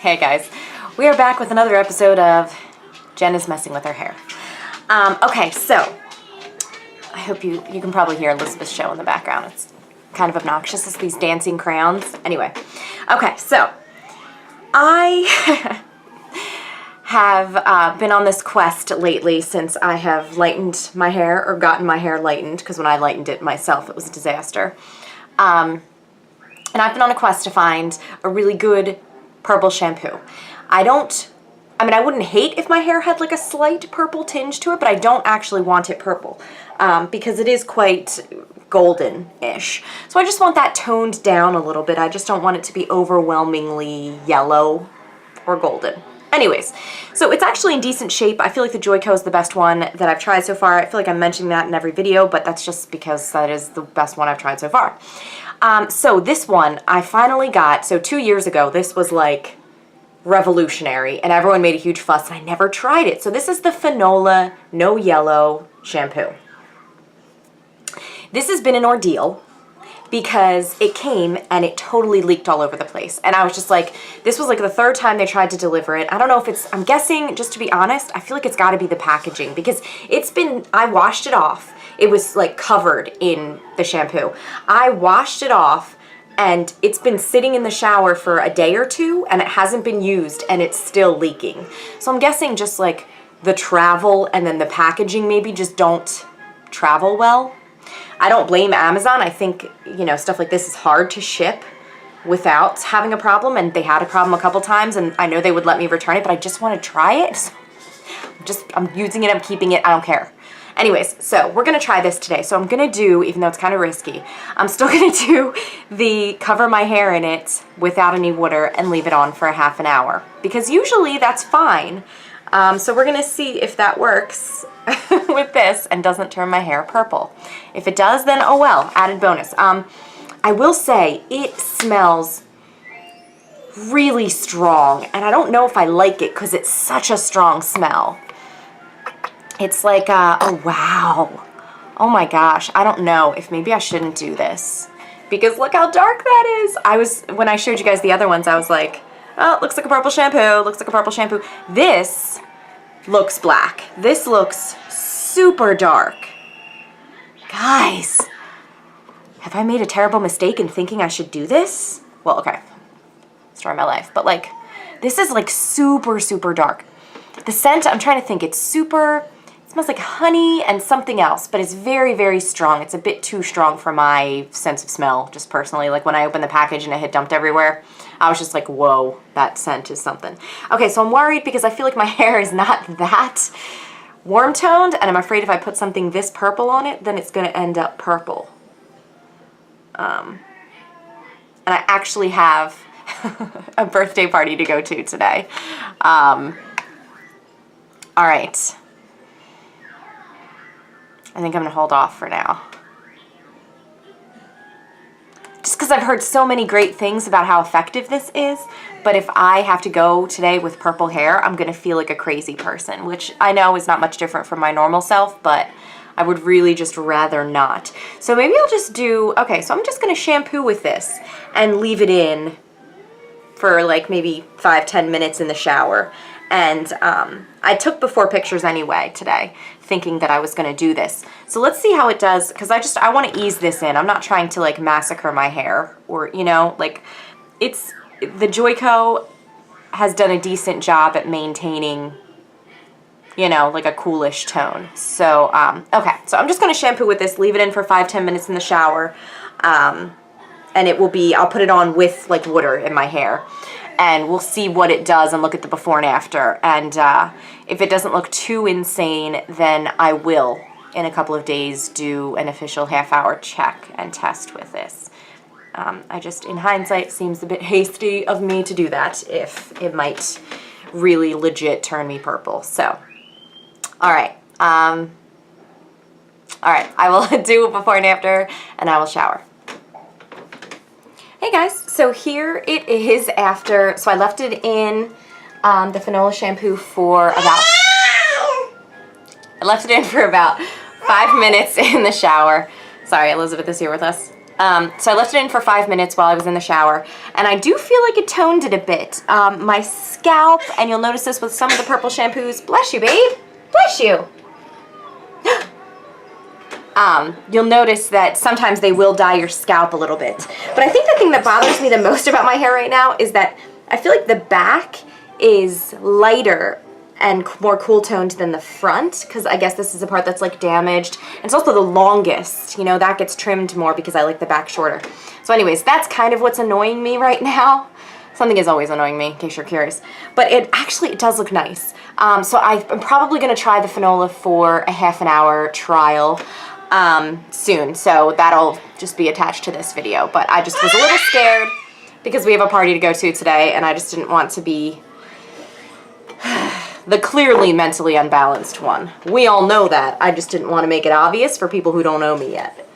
Hey guys, we are back with another episode of Jen is messing with her hair. Okay, so I hope you can probably hear Elizabeth's show in the background. It's kind of obnoxious. It's these dancing crayons. Anyway, okay, so I have been on this quest lately since I have lightened my hair, or gotten my hair lightened, because when I lightened it myself, it was a disaster. And I've been on a quest to find a really good purple shampoo. I wouldn't hate if my hair had like a slight purple tinge to it, but I don't actually want it purple because it is quite golden-ish. So I just want that toned down a little bit. I just don't want it to be overwhelmingly yellow or golden. Anyways, so it's actually in decent shape. I feel like the Joico is the best one that I've tried so far. I feel like I'm mentioning that in every video, but that's just because that is the best one I've tried so far. So this one I finally got, so 2 years ago, this was like revolutionary and everyone made a huge fuss and I never tried it. So this is the Fanola No Yellow Shampoo. This has been an ordeal because it came and it totally leaked all over the place. And I was just like, this was like the third time they tried to deliver it. I don't know if it's, I'm guessing, just to be honest, I feel like it's gotta be the packaging because I washed it off. It was like covered in the shampoo. I washed it off and it's been sitting in the shower for a day or two and it hasn't been used and it's still leaking. So I'm guessing just like the travel and then the packaging maybe just don't travel well. I don't blame Amazon. I think, you know, stuff like this is hard to ship without having a problem, and they had a problem a couple times and I know they would let me return it, but I just want to try it. I'm using it, I'm keeping it, I don't care. Anyways, so we're gonna try this today. So I'm gonna do, even though it's kind of risky, I'm still gonna do the cover my hair in it without any water and leave it on for a half an hour because usually that's fine. So we're gonna see if that works with this and doesn't turn my hair purple. If it does, then oh well, added bonus. I will say it smells really strong and I don't know if I like it because it's such a strong smell. It's like, oh wow, oh my gosh, I don't know if maybe I shouldn't do this because look how dark that is. When I showed you guys the other ones, I was like, oh, it looks like a purple shampoo, looks like a purple shampoo. This looks black. This looks super dark. Guys, have I made a terrible mistake in thinking I should do this? Well, okay, story of my life, but like, this is like super, super dark. The scent, I'm trying to think, it smells like honey and something else, but it's very, very strong. It's a bit too strong for my sense of smell, just personally. Like when I opened the package and it had dumped everywhere, I was just like, whoa, that scent is something. Okay, so I'm worried because I feel like my hair is not that warm toned, and I'm afraid if I put something this purple on it, then it's gonna end up purple. And I actually have a birthday party to go to today. All right. I think I'm gonna hold off for now. Just because I've heard so many great things about how effective this is, but if I have to go today with purple hair, I'm gonna feel like a crazy person, which I know is not much different from my normal self, but I would really just rather not. So maybe I'll just do, okay, so I'm just gonna shampoo with this and leave it in for like maybe 5-10 minutes in the shower. And I took before pictures anyway today, thinking that I was gonna do this. So let's see how it does, because I wanna ease this in. I'm not trying to like massacre my hair or, you know, like the Joico has done a decent job at maintaining, you know, like a coolish tone. So, okay, so I'm just gonna shampoo with this, leave it in for 5-10 minutes in the shower, and it will be, I'll put it on with like water in my hair. And we'll see what it does and look at the before and after. And if it doesn't look too insane, then I will, in a couple of days, do an official half-hour check and test with this. I just, in hindsight, seems a bit hasty of me to do that if it might really legit turn me purple. So, all right. I will do a before and after, and I will shower. Hey guys, so here it is after, so I left it in the Fanola shampoo for about, I left it in for about 5 minutes in the shower. Sorry, Elizabeth is here with us. So I left it in for 5 minutes while I was in the shower, and I do feel like it toned it a bit. My scalp, and you'll notice this with some of the purple shampoos. Bless you, babe. Bless you. You'll notice that sometimes they will dye your scalp a little bit. But I think the thing that bothers me the most about my hair right now is that I feel like the back is lighter and more cool toned than the front, because I guess this is the part that's like damaged. And it's also the longest, you know, that gets trimmed more because I like the back shorter. So anyways, that's kind of what's annoying me right now. Something is always annoying me, in case you're curious. But it does look nice. So I'm probably gonna try the Fanola for a half an hour trial soon. So that'll just be attached to this video. But I just was a little scared because we have a party to go to today, and I just didn't want to be the clearly mentally unbalanced one. We all know that. I just didn't want to make it obvious for people who don't know me yet.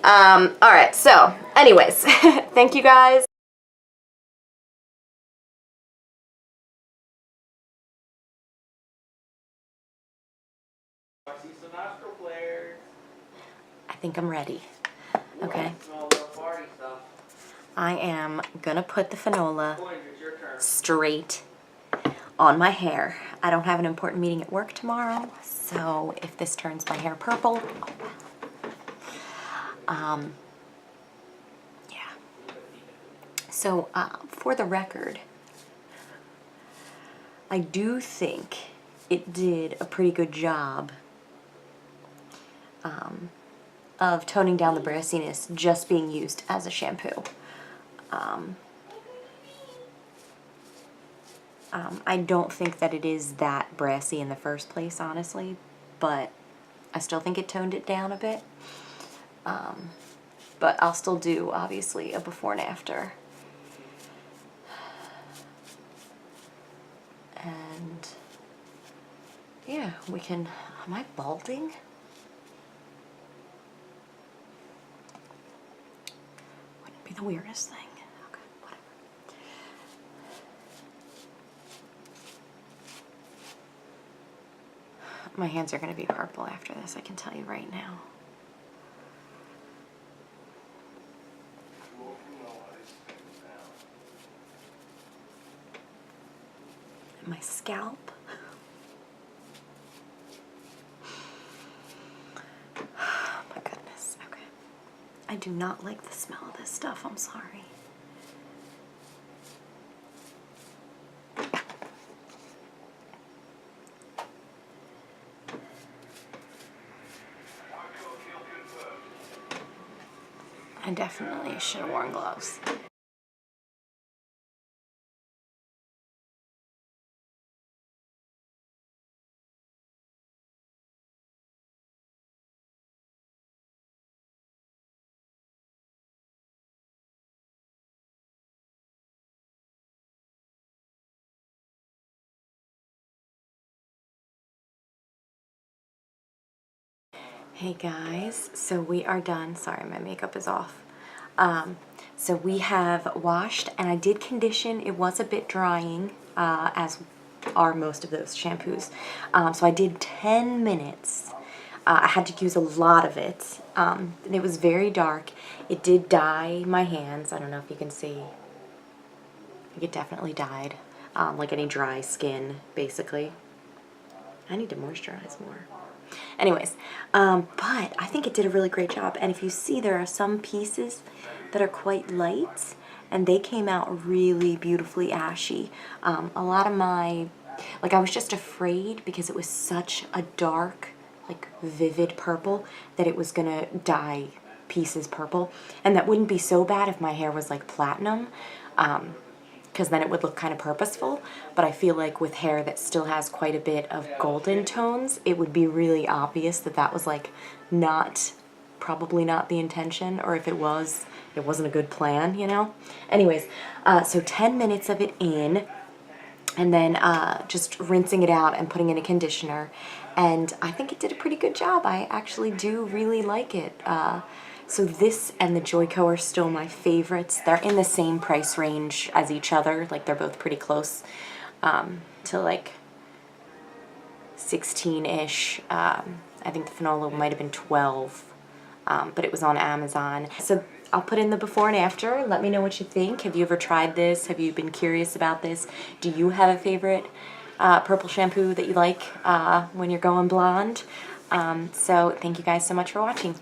Alright, so anyways, thank you guys. I see some nostril flares. I think I'm ready. Okay. Smell a little party stuff. I am gonna put the Fanola Boy, it's your turn. straight on my hair. I don't have an important meeting at work tomorrow, so if this turns my hair purple, yeah. So for the record, I do think it did a pretty good job of toning down the brassiness just being used as a shampoo. I don't think that it is that brassy in the first place, honestly, but I still think it toned it down a bit. But I'll still do, obviously, a before and after. And yeah, we can, am I balding? Wouldn't be the weirdest thing. Okay, whatever. My hands are going to be purple after this, I can tell you right now. My scalp. Oh my goodness, okay. I do not like the smell of this stuff, I'm sorry. I definitely should have worn gloves. Hey guys, so we are done. Sorry, my makeup is off. So we have washed, and I did condition. It was a bit drying, as are most of those shampoos. So I did 10 minutes. I had to use a lot of it. And it was very dark. It did dye my hands. I don't know if you can see. I think it definitely dyed. Like any dry skin, basically. I need to moisturize more. Anyways, but I think it did a really great job. And if you see, there are some pieces that are quite light, and they came out really beautifully ashy. A lot of my, like, I was just afraid because it was such a dark, like, vivid purple that it was gonna dye pieces purple. And that wouldn't be so bad if my hair was like platinum, because then it would look kind of purposeful. But I feel like with hair that still has quite a bit of golden tones, it would be really obvious that that was like probably not the intention, or if it was, it wasn't a good plan, you know? Anyways, so 10 minutes of it in, and then just rinsing it out and putting in a conditioner. And I think it did a pretty good job. I actually do really like it. So this and the Joico are still my favorites. They're in the same price range as each other. Like, they're both pretty close to like 16-ish. I think the Fanola might have been 12, but it was on Amazon. So I'll put in the before and after. Let me know what you think. Have you ever tried this? Have you been curious about this? Do you have a favorite purple shampoo that you like when you're going blonde? So thank you guys so much for watching.